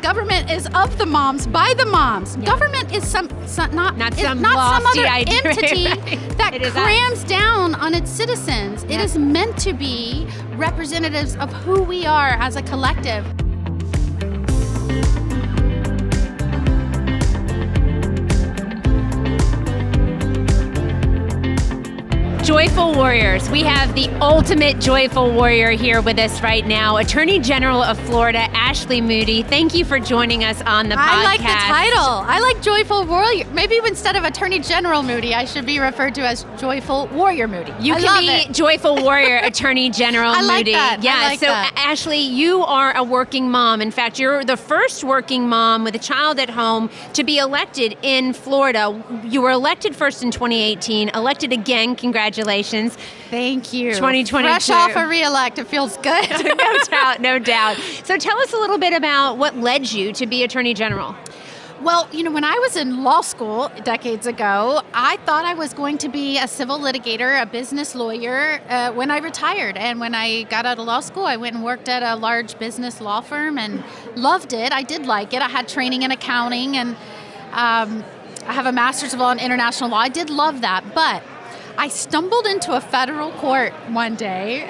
government is of the moms, by the moms. Yeah. Government is not some other entity that crams down on its citizens. Yeah. It is meant to be representatives of who we are as a collective. Joyful warriors. We have the ultimate joyful warrior here with us right now, Attorney General of Florida, Ashley Moody. Thank you for joining us on the podcast. I like the title. I like Joyful Warrior. Maybe instead of Attorney General Moody, I should be referred to as Joyful Warrior Moody. You can be Joyful Warrior Attorney General Moody. I like that. Yeah. I like that. Ashley, you are a working mom. In fact, you're the first working mom with a child at home to be elected in Florida. You were elected first in 2018, elected again. Congratulations. Thank you. 2022. Fresh off a re-elect, it feels good. No doubt. So tell us a little bit about what led you to be Attorney General. Well, when I was in law school decades ago, I thought I was going to be a civil litigator, a business lawyer when I retired. And when I got out of law school, I went and worked at a large business law firm and loved it. I did like it. I had training in accounting and I have a master's of law in international law. I did love that, but I stumbled into a federal court one day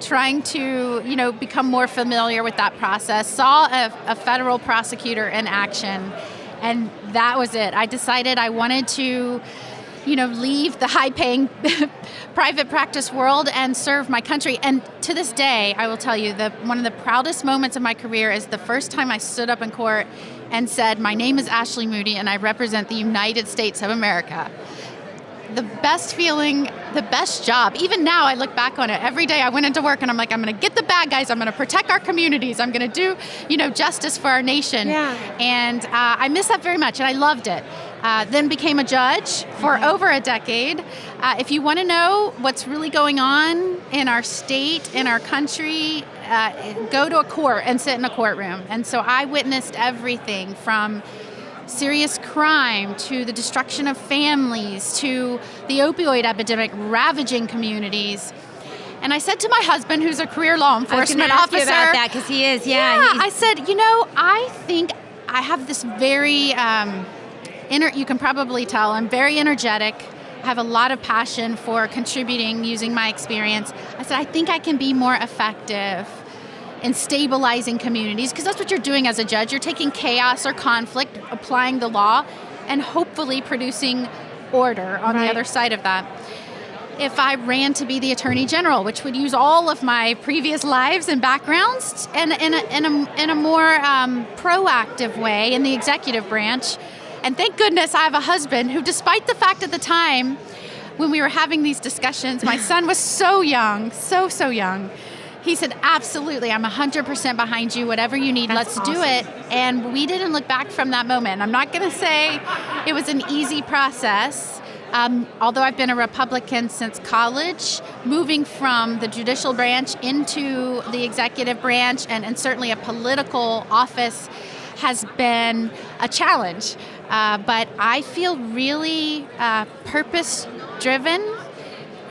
trying to, become more familiar with that process, saw a federal prosecutor in action, and that was it. I decided I wanted to, leave the high-paying private practice world and serve my country. And to this day, I will tell you that one of the proudest moments of my career is the first time I stood up in court and said, "My name is Ashley Moody, and I represent the United States of America." The best feeling, the best job. Even now, I look back on it. Every day I went into work and I'm like, I'm going to get the bad guys. I'm going to protect our communities. I'm going to do, justice for our nation. Yeah. And I miss that very much, and I loved it. Then became a judge for over a decade. If you want to know what's really going on in our state, in our country, go to a court and sit in a courtroom. And so I witnessed everything from serious crime to the destruction of families to the opioid epidemic ravaging communities. And I said to my husband, who's a career law enforcement officer, you about that because he is, I said, I think I have this very you can probably tell I'm very energetic. I have a lot of passion for contributing using my experience. I said, I think I can be more effective in stabilizing communities, because that's what you're doing as a judge. You're taking chaos or conflict, applying the law, and hopefully producing order on the other side of that. If I ran to be the Attorney General, which would use all of my previous lives and backgrounds, and in a more proactive way in the executive branch, and thank goodness I have a husband who, despite the fact at the time when we were having these discussions, my son was so young, so young. He said, absolutely, I'm 100% behind you. Whatever you need, let's do it. And we didn't look back from that moment. I'm not going to say it was an easy process. Although I've been a Republican since college, moving from the judicial branch into the executive branch and certainly a political office has been a challenge. But I feel really purpose-driven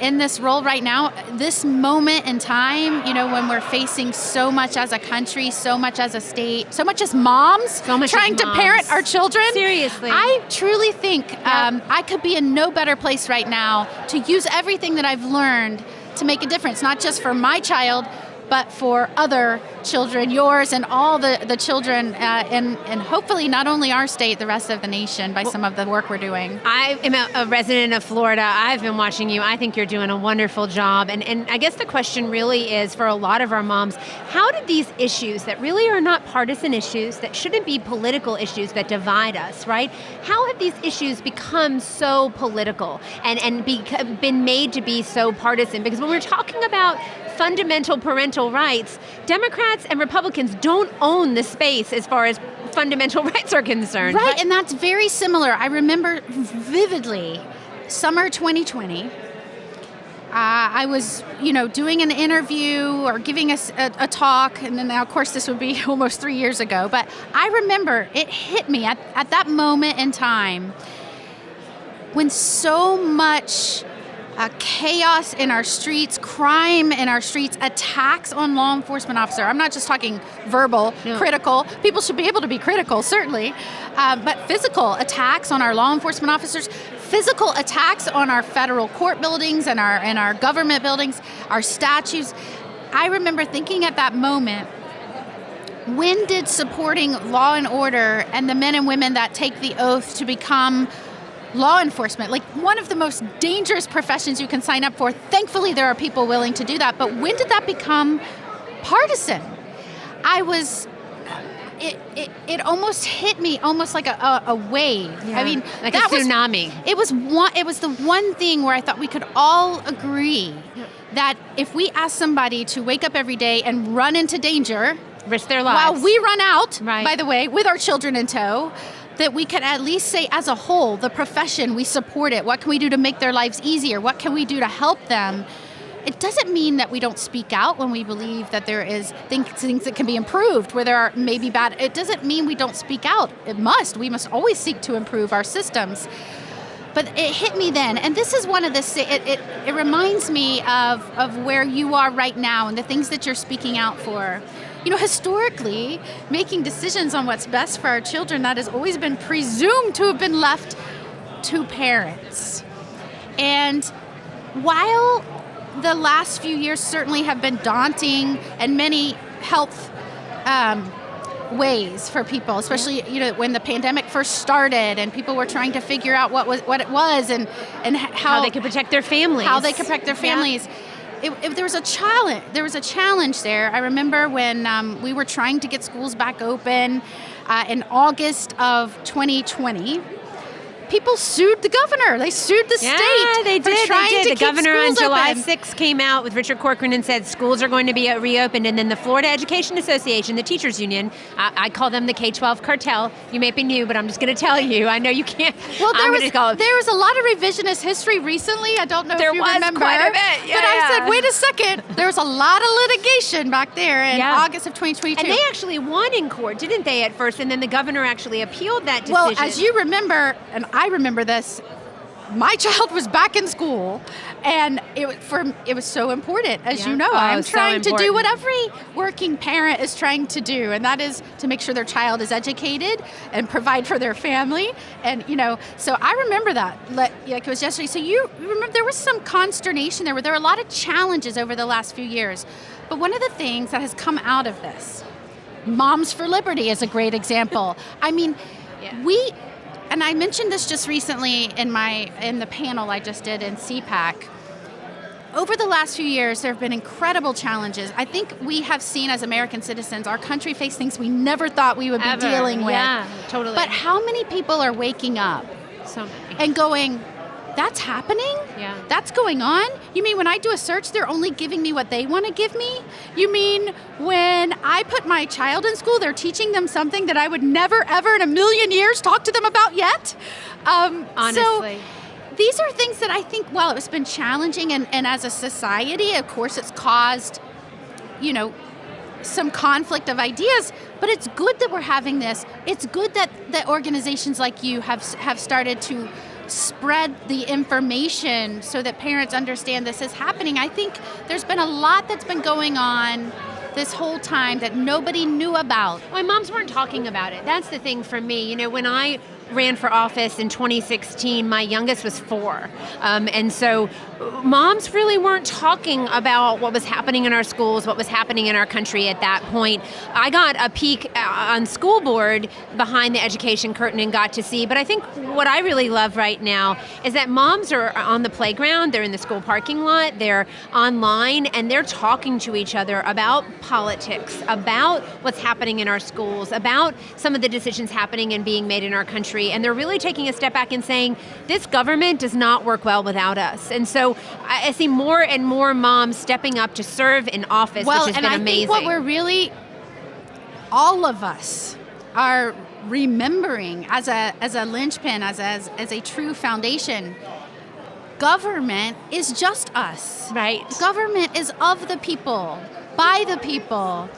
in this role right now, this moment in time, when we're facing so much as a country, so much as a state, so much as moms, trying to parent our children. Seriously. I truly think I could be in no better place right now to use everything that I've learned to make a difference, not just for my child, but for other children, yours and all the children, and hopefully not only our state, the rest of the nation by some of the work we're doing. I am a resident of Florida. I've been watching you. I think you're doing a wonderful job. And I guess the question really is, for a lot of our moms, how did these issues that really are not partisan issues, that shouldn't be political issues that divide us, right? How have these issues become so political and been made to be so partisan? Because when we're talking about fundamental parental rights, Democrats and Republicans don't own the space as far as fundamental rights are concerned. Right, and that's very similar. I remember vividly, summer 2020, I was, doing an interview or giving a talk, and then now, of course, this would be almost 3 years ago, but I remember it hit me at that moment in time when so much chaos in our streets, crime in our streets, attacks on law enforcement officer. I'm not just talking verbal, critical. People should be able to be critical, certainly, but physical attacks on our law enforcement officers, physical attacks on our federal court buildings and our government buildings, our statues. I remember thinking at that moment, when did supporting law and order and the men and women that take the oath to become law enforcement, like one of the most dangerous professions you can sign up for, thankfully there are people willing to do that, but when did that become partisan? It almost hit me almost like a wave. Yeah, I mean, like a tsunami. It was the one thing where I thought we could all agree that if we ask somebody to wake up every day and run into danger, risk their lives, while we run out, right, by the way, with our children in tow, that we could at least say as a whole, the profession, we support it. What can we do to make their lives easier? What can we do to help them? It doesn't mean that we don't speak out when we believe that there is things that can be improved, where there are maybe bad. It doesn't mean we don't speak out. We must always seek to improve our systems. But it hit me then, and this is one of the, it reminds me of where you are right now and the things that you're speaking out for. You know, historically, making decisions on what's best for our children, that has always been presumed to have been left to parents. And while the last few years certainly have been daunting and many health ways for people, especially when the pandemic first started and people were trying to figure out what it was and how they could protect their families. There was a challenge. There was a challenge there. I remember when we were trying to get schools back open in August of 2020. People sued the governor. They sued the state. Yeah, they did. The governor on July open. 6th came out with Richard Corcoran and said schools are going to be reopened. And then the Florida Education Association, the teachers union, I call them the K-12 cartel. You may be new, but I'm just going to tell you. I know you can't. Well, there was a lot of revisionist history recently. I don't know if you remember. There was quite a bit. But I said, wait a second. There was a lot of litigation back there in August of 2022. And they actually won in court, didn't they, at first? And then the governor actually appealed that decision. Well, as you remember, and I remember this, my child was back in school, and it was so important, as you know. I'm trying to do what every working parent is trying to do, and that is to make sure their child is educated and provide for their family. And so I remember that like it was yesterday. So you remember there was some consternation there. There were a lot of challenges over the last few years, but one of the things that has come out of this, Moms for Liberty is a great example. I mean, and I mentioned this just recently in the panel I just did in CPAC. Over the last few years, there have been incredible challenges. I think we have seen as American citizens, our country face things we never thought we would be dealing with. Yeah, totally. But how many people are waking up so many. And going, that's happening? Yeah. That's going on? You mean when I do a search, they're only giving me what they want to give me? You mean when I put my child in school, they're teaching them something that I would never, ever in a million years talk to them about yet? Honestly. So these are things that I think, while it's been challenging, and as a society, of course, it's caused, some conflict of ideas, but it's good that we're having this. It's good that organizations like you have started to spread the information so that parents understand this is happening. I think there's been a lot that's been going on this whole time that nobody knew about. Well, moms weren't talking about it. That's the thing for me. When I ran for office in 2016, my youngest was 4. And so moms really weren't talking about what was happening in our schools, what was happening in our country at that point. I got a peek on school board behind the education curtain and got to see. But I think what I really love right now is that moms are on the playground, they're in the school parking lot, they're online, and they're talking to each other about politics, about what's happening in our schools, about some of the decisions happening and being made in our country. And they're really taking a step back and saying, this government does not work well without us. And so I see more and more moms stepping up to serve in office, which has been amazing. I think what we're really, all of us are remembering as a linchpin, as a true foundation, government is just us. Right. Government is of the people, by the people.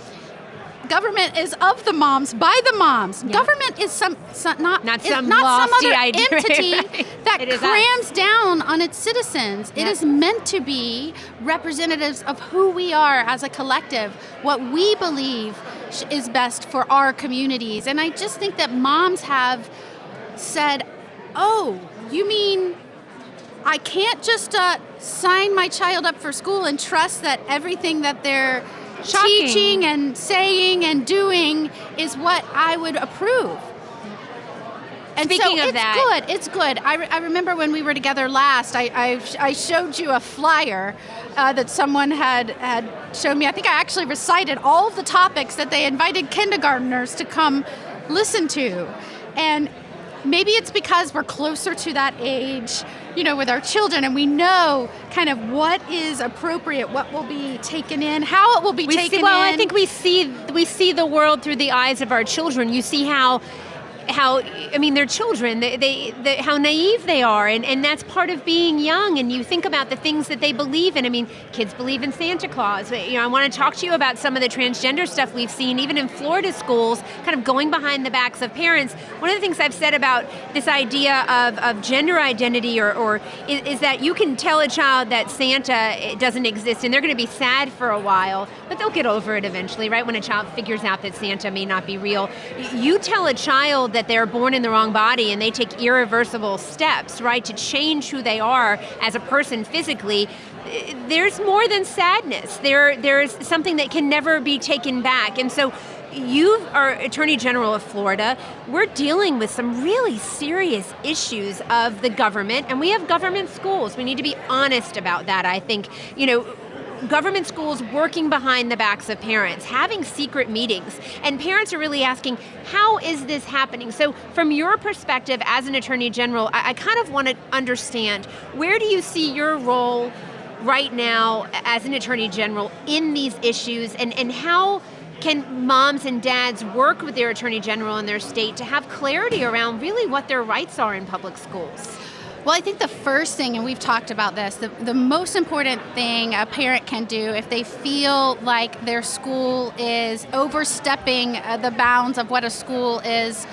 government is of the moms, by the moms. Yeah. Government is not some some lofty other idea, entity right? that It is crams down on its citizens. Yeah. It is meant to be representatives of who we are as a collective, what we believe is best for our communities. And I just think that moms have said, oh, you mean I can't just sign my child up for school and trust that everything that they're teaching and saying and doing is what I would approve. And Speaking so of it's that, good. It's good. I remember when we were together last, I showed you a flyer that someone had shown me. I think I actually recited all of the topics that they invited kindergartners to come listen to. And maybe it's because we're closer to that age, with our children, and we know kind of what is appropriate, what will be taken in, how it will be taken in. I think we see the world through the eyes of our children. You see how they're children, they how naive they are, and that's part of being young. And you think about the things that they believe in. I mean, kids believe in Santa Claus. I want to talk to you about some of the transgender stuff we've seen, even in Florida schools, kind of going behind the backs of parents. One of the things I've said about this idea of gender identity is that you can tell a child that Santa doesn't exist, and they're going to be sad for a while, but they'll get over it eventually, right? When a child figures out that Santa may not be real. You tell a child that they're born in the wrong body and they take irreversible steps, right, to change who they are as a person physically, there's more than sadness. There's something that can never be taken back. And so you are Attorney General of Florida. We're dealing with some really serious issues of the government, and we have government schools. We need to be honest about that, I think. Government schools working behind the backs of parents, having secret meetings, and parents are really asking, how is this happening? So from your perspective as an Attorney General, I kind of want to understand, where do you see your role right now as an Attorney General in these issues, and how can moms and dads work with their Attorney General in their state to have clarity around really what their rights are in public schools? Well, I think the first thing, and we've talked about this, the most important thing a parent can do if they feel like their school is overstepping the bounds of what a school is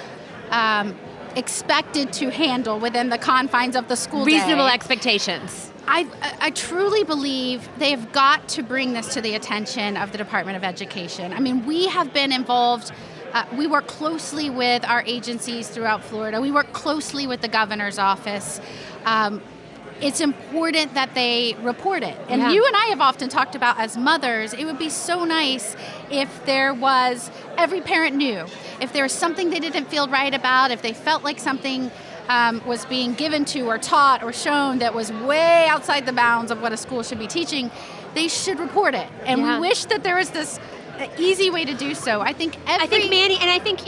expected to handle within the confines of the school day. Reasonable expectations. I truly believe they've got to bring this to the attention of the Department of Education. I mean, we have been involved. We work closely with our agencies throughout Florida. We work closely with the governor's office. It's important that they report it. And you and I have often talked about, as mothers, it would be so nice if every parent knew. If there was something they didn't feel right about, if they felt like something was being given to or taught or shown that was way outside the bounds of what a school should be teaching, they should report it. And we wish that there was this easy way to do so. I think Manny, and I think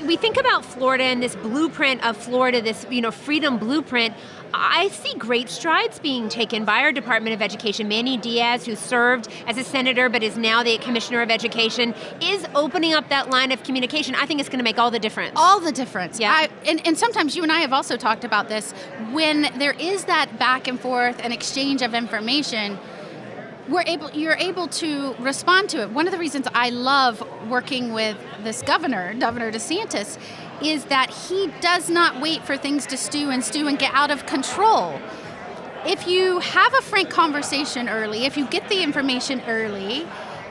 we think about Florida and this blueprint of Florida, this freedom blueprint. I see great strides being taken by our Department of Education. Manny Diaz, who served as a senator but is now the Commissioner of Education, is opening up that line of communication. I think it's going to make all the difference. All the difference. Yeah. And sometimes you and I have also talked about this. When there is that back and forth and exchange of information, you're able to respond to it. One of the reasons I love working with this Governor DeSantis, is that he does not wait for things to stew and get out of control. If you have a frank conversation early, if you get the information early,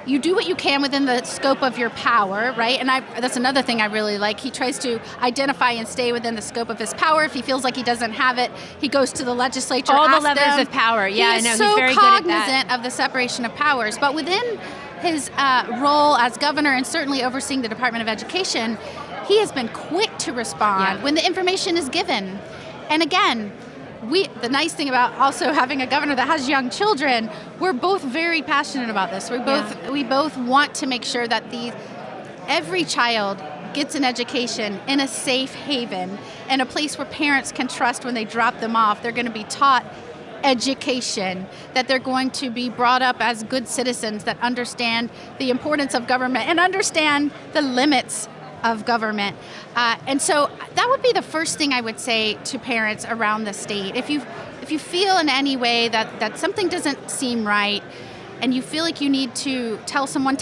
you do what you can within the scope of your power, right? And that's another thing I really like. He tries to identify and stay within the scope of his power. If he feels like he doesn't have it, he goes to the legislature. All the levers of power. Yeah, he's he's so very good at that. cognizant of the separation of powers. But within his role as governor and certainly overseeing the Department of Education, he has been quick to respond when the information is given. And again, the nice thing about also having a governor that has young children, we're both very passionate about this. We both want to make sure that every child gets an education in a safe haven, and a place where parents can trust when they drop them off. They're going to be taught education, that they're going to be brought up as good citizens that understand the importance of government and understand the limits of government. And so that would be the first thing I would say to parents around the state. If you feel in any way that something doesn't seem right and you feel like you need to tell someone,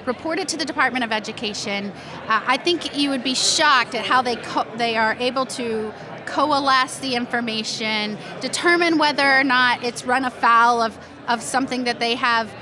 report it to the Department of Education. I think you would be shocked at how they are able to coalesce the information, determine whether or not it's run afoul of something that they have,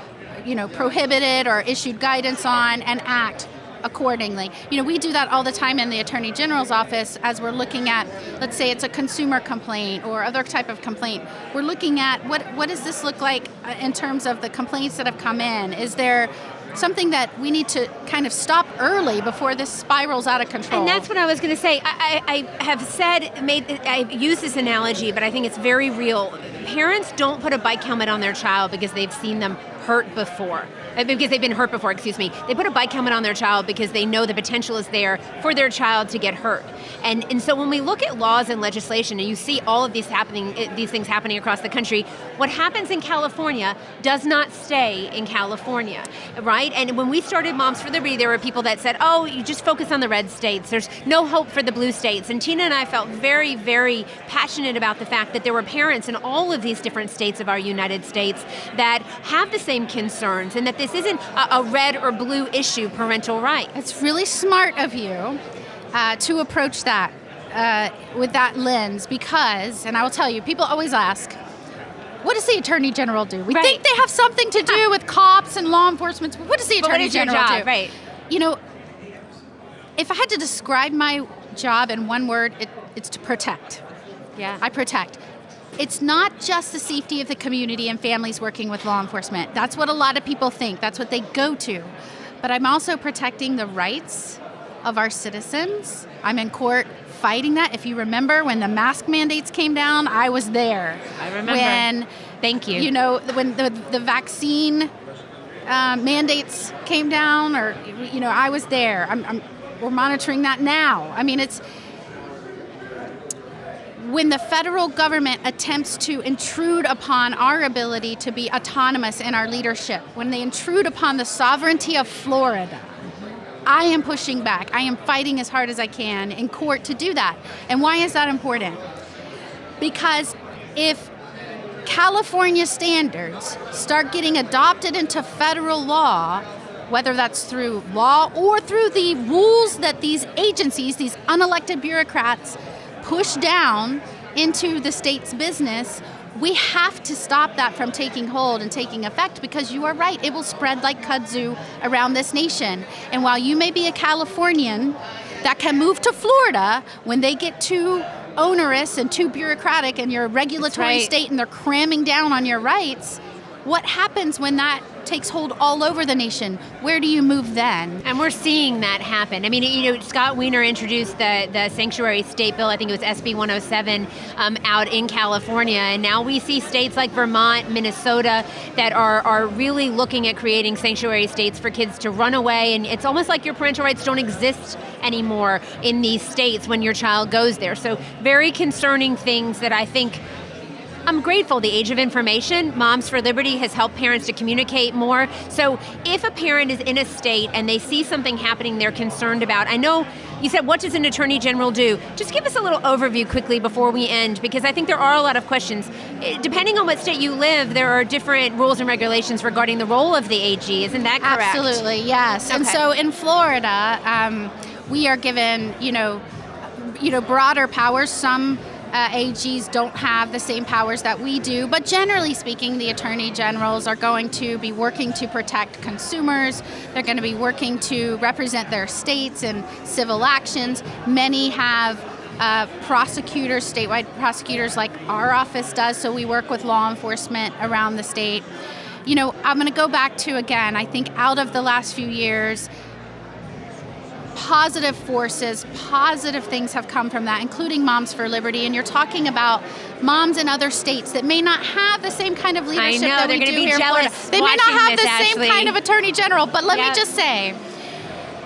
prohibited or issued guidance on, and act accordingly. We do that all the time in the Attorney General's office as we're looking at, let's say it's a consumer complaint or other type of complaint. We're looking at what does this look like in terms of the complaints that have come in? Is there something that we need to kind of stop early before this spirals out of control? And that's what I was going to say. I have I've used this analogy, but I think it's very real. Parents don't put a bike helmet on their child because they've seen them hurt before. Because they've been hurt before, They put a bike helmet on their child because they know the potential is there for their child to get hurt. And so when we look at laws and legislation and you see all of these things happening across the country, what happens in California does not stay in California, right? And when we started Moms for Liberty, there were people that said, oh, you just focus on the red states. There's no hope for the blue states. And Tina and I felt very, very passionate about the fact that there were parents in all of these different states of our United States that have the same concerns, and that this isn't a red or blue issue, parental rights. It's really smart of you to approach that with that lens because, and I will tell you, people always ask, what does the Attorney General do? We think they have something to do with cops and law enforcement. What does the Attorney General do? Right. If I had to describe my job in one word, it's to protect. Yeah. I protect. It's not just the safety of the community and families working with law enforcement. That's what a lot of people think. That's what they go to. But I'm also protecting the rights of our citizens. I'm in court fighting that. If you remember when the mask mandates came down, I was there. I remember. Thank you. When the vaccine mandates came down, or I was there. We're monitoring that now. When the federal government attempts to intrude upon our ability to be autonomous in our leadership, when they intrude upon the sovereignty of Florida, I am pushing back. I am fighting as hard as I can in court to do that. And why is that important? Because if California standards start getting adopted into federal law, whether that's through law or through the rules that these agencies, these unelected bureaucrats, push down into the state's business, we have to stop that from taking hold and taking effect, because you are right, it will spread like kudzu around this nation. And while you may be a Californian that can move to Florida when they get too onerous and too bureaucratic and you're a regulatory state and they're cramming down on your rights, what happens when that takes hold all over the nation? Where do you move then? And we're seeing that happen. Scott Wiener introduced the sanctuary state bill, I think it was SB 107, out in California. And now we see states like Vermont, Minnesota, that are really looking at creating sanctuary states for kids to run away. And it's almost like your parental rights don't exist anymore in these states when your child goes there. So very concerning things that I think I'm grateful. The age of information, Moms for Liberty has helped parents to communicate more. So if a parent is in a state and they see something happening they're concerned about, I know you said, what does an Attorney General do? Just give us a little overview quickly before we end, because I think there are a lot of questions. Depending on what state you live, there are different rules and regulations regarding the role of the AG. Isn't that correct? Absolutely, yes. Okay. And so in Florida, we are given, broader powers. Some AGs don't have the same powers that we do, but generally speaking, the attorney generals are going to be working to protect consumers. They're going to be working to represent their states in civil actions. Many have prosecutors, statewide prosecutors like our office does, so we work with law enforcement around the state. I'm going to go back to, again, I think out of the last few years, positive forces, positive things have come from that, including Moms for Liberty. And you're talking about moms in other states that may not have the same kind of leadership that we do here in Florida. They may not have the same kind of attorney general. But let me just say,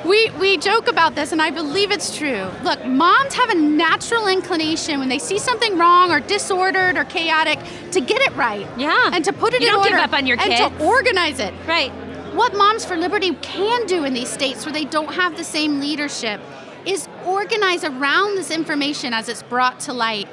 we joke about this, and I believe it's true. Look, moms have a natural inclination when they see something wrong or disordered or chaotic to get it right. Yeah. And to put it in order. You don't give up on your kids. And to organize it. Right. What Moms for Liberty can do in these states where they don't have the same leadership is organize around this information as it's brought to light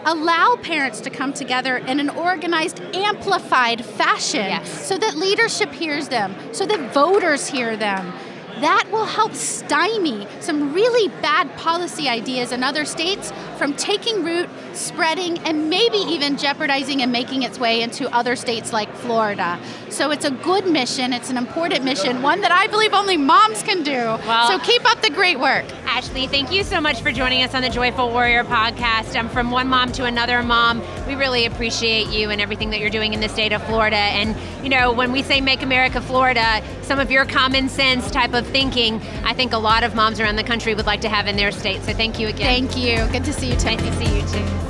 allow parents to come together in an organized, amplified fashion so that leadership hears them, so that voters hear them. That will help stymie some really bad policy ideas in other states from taking root, spreading, and maybe even jeopardizing and making its way into other states like Florida. So it's a good mission, it's an important mission, one that I believe only moms can do. Well, so keep up the great work. Ashley, thank you so much for joining us on the Joyful Warrior podcast. From one mom to another mom, we really appreciate you and everything that you're doing in the state of Florida. And, when we say Make America Florida, some of your common sense type of thinking, I think a lot of moms around the country would like to have in their state. So thank you again. Thank you. Good to see you, Tiffany. Nice to see you too.